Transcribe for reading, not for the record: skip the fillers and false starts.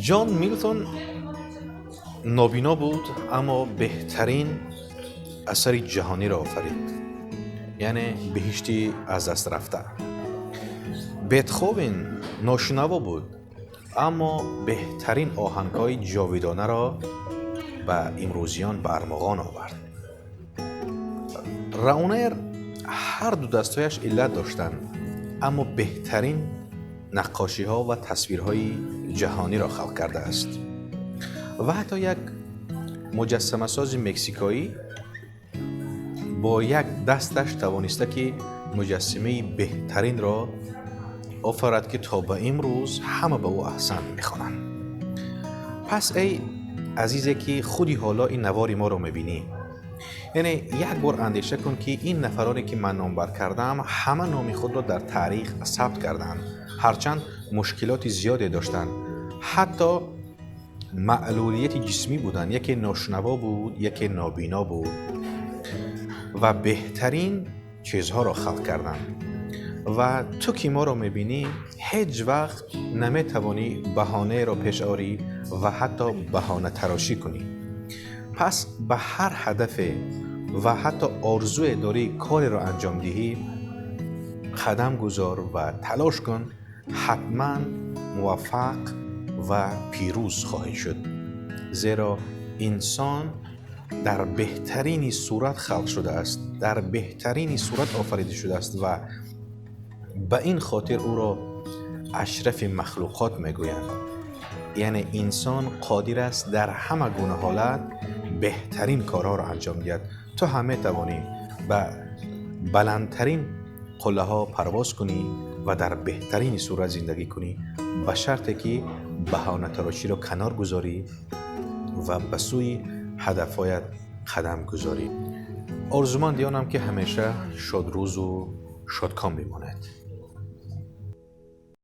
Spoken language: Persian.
جان میلتون نابینا بود اما بهترین اثر جهانی را آفرید، یعنی بهشتی از دست رفته. بتخوون ناشنوا بود اما بهترین آهنگ‌های جاویدانه را به امروزیان به ارمغان آورد. راونر هر دو دستایش علت داشتند اما بهترین نقاشی ها و تصویرهای جهانی را خلق کرده است و حتی یک مجسمه ساز مکزیکایی با یک دستش توانسته که مجسمه بهترین را آفرد که تا به امروز همه به او احسن میخوانند. پس ای عزیزی که خودی حالا این نوار ما را میبینی، یعنی یک بار اندیشه کن که این نفرانی که من نامبر کردم همه نام خود را در تاریخ ثبت کردند، هرچند مشکلات زیادی داشتند، حتی معلولیت جسمی بودند، یکی ناشنوا بود، یکی نابینا بود و بهترین چیزها را خلق کردند و تو که ما را میبینی هیچ وقت نمیتوانی بهانه را پیش آری و حتی بهانه تراشی کنی. پس به هر هدف و حتی آرزوی داری کاری را انجام دهی، قدم گذار و تلاش کن، حتما موفق و پیروز خواهی شد، زیرا انسان در بهترین صورت خلق شده است، در بهترین صورت آفریده شده است و به این خاطر او را اشرف مخلوقات میگویند. یعنی انسان قادر است در همه گونه حالت بهترین کارها را انجام دهد. تو هم توانی به بلندترین قله ها پرواز کنی و در بهترین صورت زندگی کنی، به شرطی که بهانه تراشی را کنار گذاری و به سوی هدفهایت قدم گذاری. آرزومند آنم که همیشه شادروز و شادکام بماند.